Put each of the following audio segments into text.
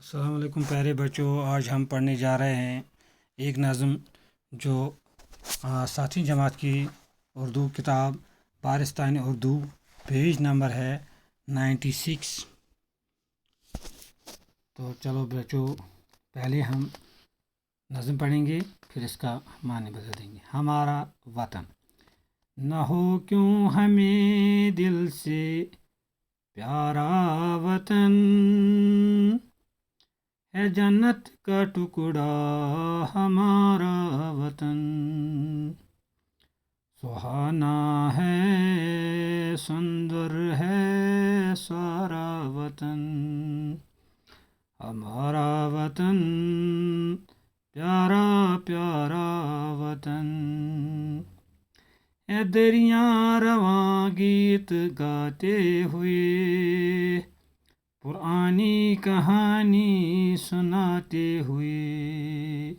السلام علیکم پیارے بچوں، آج ہم پڑھنے جا رہے ہیں ایک نظم جو ساتویں جماعت کی اردو کتاب پارستانی اردو پیج نمبر ہے 96۔ تو چلو بچوں، پہلے ہم نظم پڑھیں گے، پھر اس کا معنی بتا دیں گے۔ ہمارا وطن نہ ہو کیوں ہمیں دل سے پیارا وطن، ہے جنت کا ٹکڑا ہمارا وطن، سہانا ہے سندر ہے سارا وطن، ہمارا وطن پیارا پیارا وطن، اے دریا رواں گیت گاتے ہوئے، پرانی کہانی سناتے ہوئے،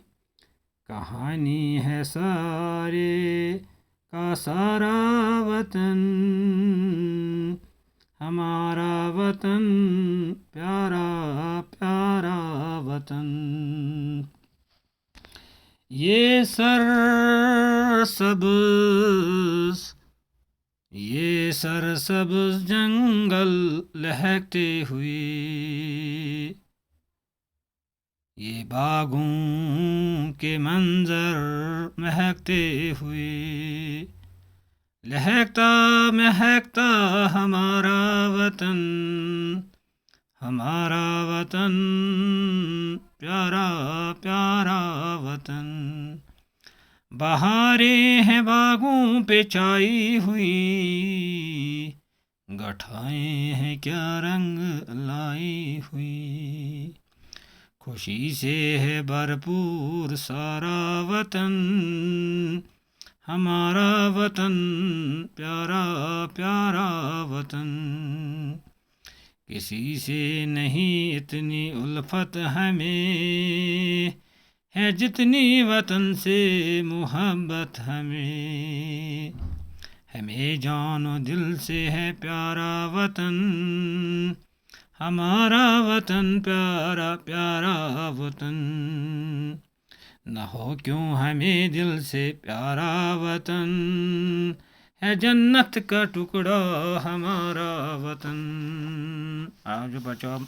کہانی ہے سارے کا سارا وطن، ہمارا وطن پیارا پیارا وطن، یہ سرسبز جنگل لہکتے ہوئے، یہ باغوں کے منظر مہکتے ہوئے، لہکتا مہکتا ہمارا وطن، ہمارا وطن پیارا پیارا وطن، بہاریں ہیں باغوں پہ چھائی ہوئی، گٹھائیں ہیں کیا رنگ لائی ہوئی، خوشی سے ہے بھرپور سارا وطن، ہمارا وطن پیارا پیارا وطن، کسی سے نہیں اتنی الفت ہمیں، ہے جتنی وطن سے محبت ہمیں، ہمیں جان و دل سے ہے پیارا وطن، ہمارا وطن پیارا پیارا وطن، نہ ہو کیوں ہمیں دل سے پیارا وطن، ہے جنت کا ٹکڑا ہمارا وطن۔ جو بچوں اب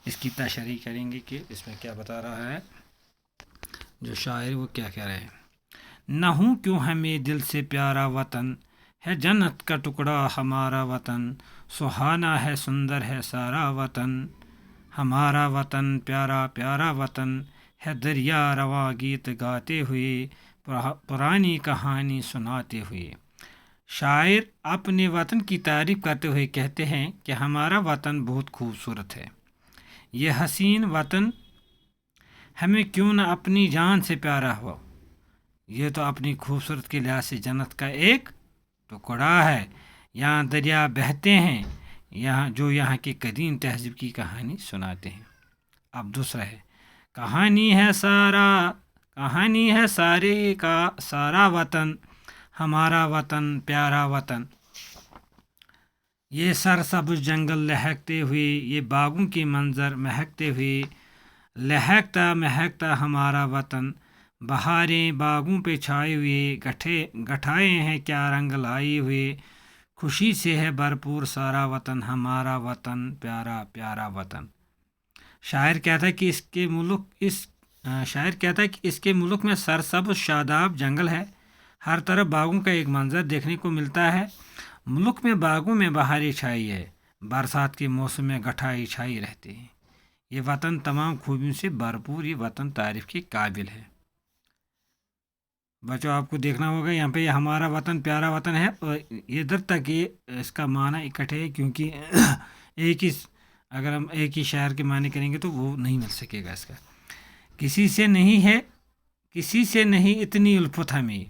اس کی تشریح کریں گے کہ اس میں کیا بتا رہا ہے جو شاعر، وہ کیا کہہ رہے ہیں۔ نہ ہوں کیوں ہمیں دل سے پیارا وطن، ہے جنت کا ٹکڑا ہمارا وطن، سہانا ہے سندر ہے سارا وطن، ہمارا وطن پیارا پیارا وطن، ہے دریا رواں گیت گاتے ہوئے، پرانی کہانی سناتے ہوئے۔ شاعر اپنے وطن کی تعریف کرتے ہوئے کہتے ہیں کہ ہمارا وطن بہت خوبصورت ہے، یہ حسین وطن ہمیں کیوں نہ اپنی جان سے پیارا ہو، یہ تو اپنی خوبصورت کے لحاظ سے جنت کا ایک ٹکڑا ہے، یہاں دریا بہتے ہیں، یہاں کی قدیم تہذیب کی کہانی سناتے ہیں۔ اب دوسرا ہے، کہانی ہے سارے کا سارا وطن، ہمارا وطن پیارا وطن، یہ سرسبز جنگل لہکتے ہوئے، یہ باغوں کے منظر مہکتے ہوئے، لہکتا مہکتا ہمارا وطن، بہاریں باغوں پہ چھائے ہوئے، گٹھائیں ہیں کیا رنگ لائی ہوئے، خوشی سے ہے بھرپور سارا وطن، ہمارا وطن پیارا پیارا وطن۔ شاعر کہتا ہے کہ اس کے ملک میں سرسبز شاداب جنگل ہے، ہر طرف باغوں کا ایک منظر دیکھنے کو ملتا ہے، ملک میں باغوں میں بہاریں چھائی ہے، برسات کے موسم میں گٹھائی چھائی رہتے ہیں، یہ وطن تمام خوبیوں سے بھرپور، یہ وطن تعریف کے قابل ہے۔ بچوں آپ کو دیکھنا ہوگا یہاں پہ یہ ہمارا وطن پیارا وطن ہے، اور ادھر تک یہ اس کا معنی اکٹھے ہے، کیونکہ اگر ہم ایک ہی شعر کے معنی کریں گے تو وہ نہیں مل سکے گا۔ اس کا کسی سے نہیں اتنی الفت ہمیں،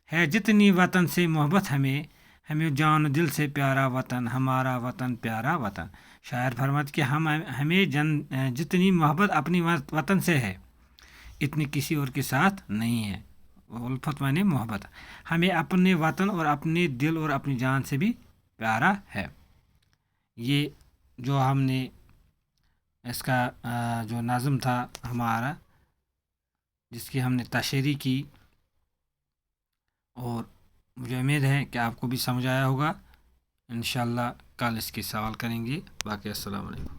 ہے جتنی وطن سے محبت ہمیں جان و دل سے پیارا وطن، ہمارا وطن پیارا وطن۔ شاعر فرماتے کہ ہمیں جتنی محبت اپنی وطن سے ہے اتنی کسی اور کے ساتھ نہیں ہے، الفت معنی محبت، ہمیں اپنے وطن اور اپنے دل اور اپنی جان سے بھی پیارا ہے۔ یہ جو ہم نے اس کا جو نظم تھا ہمارا، جس کی ہم نے تشریح کی، اور مجھے امید ہے کہ آپ کو بھی سمجھ آیا ہوگا۔ انشاءاللہ کل اس کے سوال کریں گے۔ باقی السلام علیکم۔